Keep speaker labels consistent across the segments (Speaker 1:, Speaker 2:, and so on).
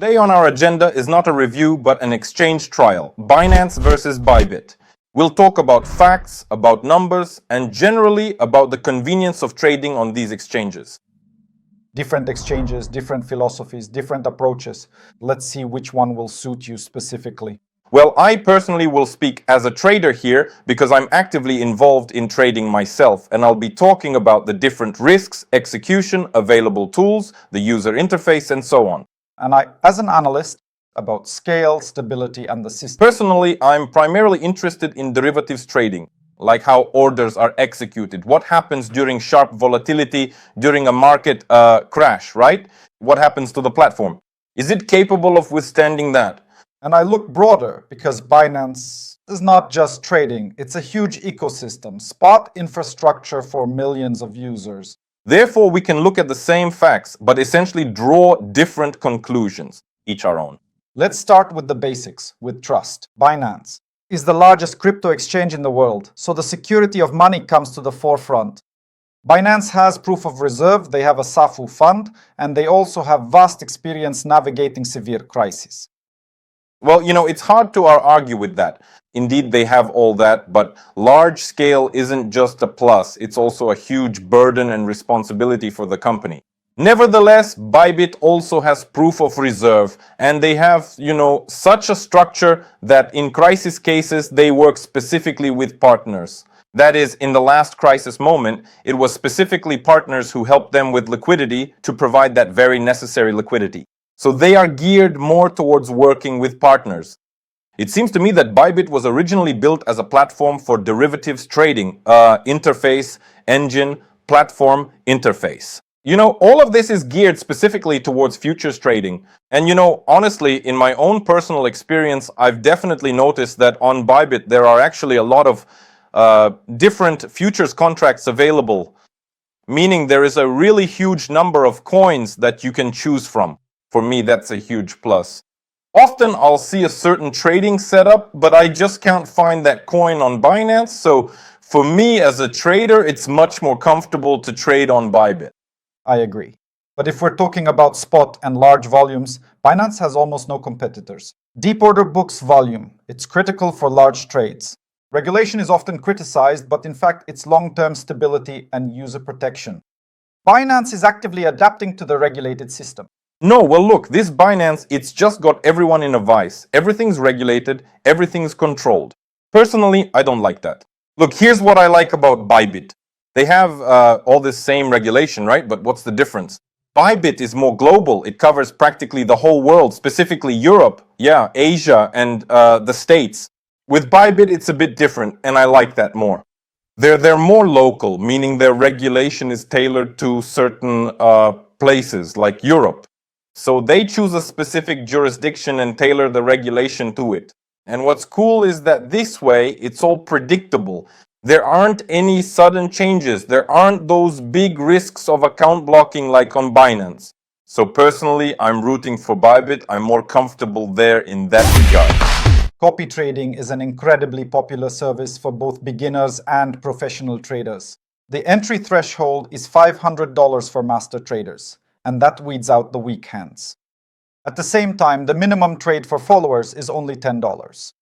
Speaker 1: Today on our agenda is not a review but an exchange trial, Binance versus Bybit. We'll talk about facts, about numbers, and generally about the convenience of trading on these exchanges.
Speaker 2: Different exchanges, different philosophies, different approaches. Let's see which one will suit you specifically.
Speaker 1: Well, I personally will speak as a trader here because I'm actively involved in trading myself, and I'll be talking about the different risks, execution, available tools, the user interface, and so on.
Speaker 2: And I, as an analyst, about scale, stability, and the system.
Speaker 1: Personally, I'm primarily interested in derivatives trading, like how orders are executed, what happens during sharp volatility, during a market crash, right? What happens to the platform? Is it capable of withstanding that?
Speaker 2: And I look broader because Binance is not just trading, it's a huge ecosystem, spot infrastructure for millions of users.
Speaker 1: Therefore, we can look at the same facts, but essentially draw different conclusions, each our own.
Speaker 2: Let's start with the basics, with trust. Binance is the largest crypto exchange in the world, so the security of money comes to the forefront. Binance has proof of reserve, they have a SAFU fund, and they also have vast experience navigating severe crises.
Speaker 1: Well, it's hard to argue with that. Indeed, they have all that, but large scale isn't just a plus. It's also a huge burden and responsibility for the company. Nevertheless, Bybit also has proof of reserve, and they have, such a structure that in crisis cases, they work specifically with partners. That is, in the last crisis moment, it was specifically partners who helped them with liquidity to provide that very necessary liquidity. So they are geared more towards working with partners. It seems to me that Bybit was originally built as a platform for derivatives trading, interface, engine, platform, interface. All of this is geared specifically towards futures trading. And honestly, in my own personal experience, I've definitely noticed that on Bybit there are actually a lot of different futures contracts available, meaning there is a really huge number of coins that you can choose from. For me, that's a huge plus. Often I'll see a certain trading setup, but I just can't find that coin on Binance. So for me as a trader, it's much more comfortable to trade on Bybit.
Speaker 2: I agree. But if we're talking about spot and large volumes, Binance has almost no competitors. Deep order books volume. It's critical for large trades. Regulation is often criticized, but in fact, it's long-term stability and user protection. Binance is actively adapting to the regulated system.
Speaker 1: No, well look, this Binance, it's just got everyone in a vice. Everything's regulated, everything's controlled. Personally, I don't like that. Look, here's what I like about Bybit. They have all this same regulation, right? But what's the difference? Bybit is more global. It covers practically the whole world, specifically Europe, Asia, and the States. With Bybit, it's a bit different, and I like that more. They're more local, meaning their regulation is tailored to certain places, like Europe. So they choose a specific jurisdiction and tailor the regulation to it. And what's cool is that this way, it's all predictable. There aren't any sudden changes. There aren't those big risks of account blocking like on Binance. So personally, I'm rooting for Bybit. I'm more comfortable there in that regard.
Speaker 2: CopyTrading is an incredibly popular service for both beginners and professional traders. The entry threshold is $500 for master traders, and that weeds out the weak hands. At the same time, the minimum trade for followers is only $10.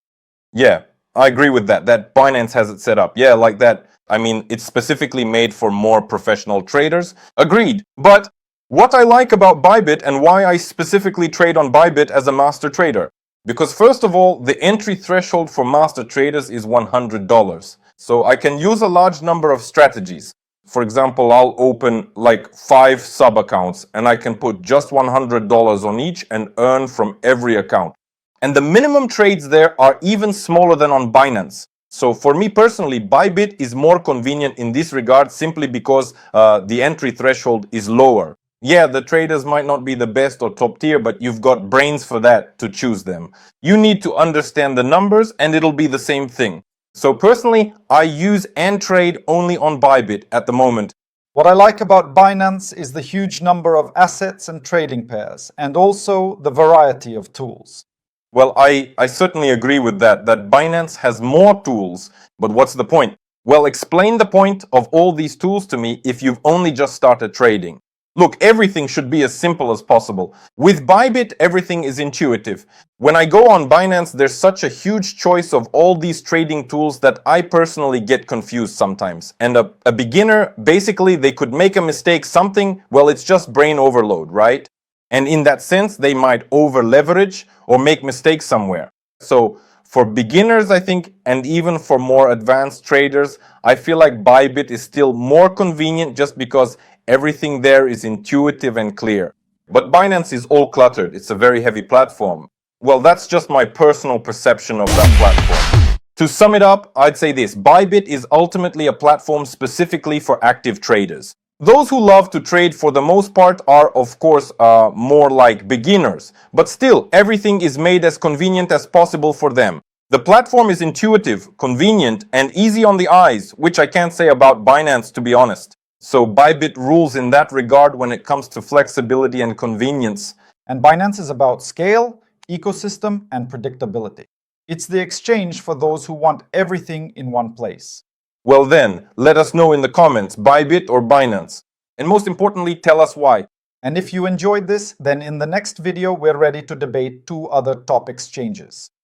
Speaker 1: Yeah, I agree with that. That Binance has it set up. Yeah, like that. I mean, it's specifically made for more professional traders. Agreed. But what I like about Bybit and why I specifically trade on Bybit as a master trader, because first of all, the entry threshold for master traders is $100. So I can use a large number of strategies. For example, I'll open like 5 sub-accounts and I can put just $100 on each and earn from every account. And the minimum trades there are even smaller than on Binance. So for me personally, Bybit is more convenient in this regard simply because the entry threshold is lower. Yeah, the traders might not be the best or top tier, but you've got brains for that to choose them. You need to understand the numbers and it'll be the same thing. So personally, I use and trade only on Bybit at the moment.
Speaker 2: What I like about Binance is the huge number of assets and trading pairs, and also the variety of tools.
Speaker 1: Well, I certainly agree with that Binance has more tools, but what's the point? Well, explain the point of all these tools to me if you've only just started trading. Look, everything should be as simple as possible. With Bybit, everything is intuitive. When I go on Binance, there's such a huge choice of all these trading tools that I personally get confused sometimes. And a beginner, basically, they could make a mistake, something, well, it's just brain overload, right? And in that sense, they might over leverage or make mistakes somewhere. So for beginners, I think, and even for more advanced traders, I feel like Bybit is still more convenient just because everything there is intuitive and clear. But Binance is all cluttered. It's a very heavy platform. Well, that's just my personal perception of that platform. To sum it up, I'd say this. Bybit is ultimately a platform specifically for active traders. Those who love to trade for the most part are, of course, more like beginners. But still, everything is made as convenient as possible for them. The platform is intuitive, convenient, and easy on the eyes, which I can't say about Binance, to be honest. So Bybit rules in that regard when it comes to flexibility and convenience.
Speaker 2: And Binance is about scale, ecosystem, and predictability. It's the exchange for those who want everything in one place.
Speaker 1: Well then, let us know in the comments, Bybit or Binance. And most importantly, tell us why.
Speaker 2: And if you enjoyed this, then in the next video, we're ready to debate 2 other top exchanges.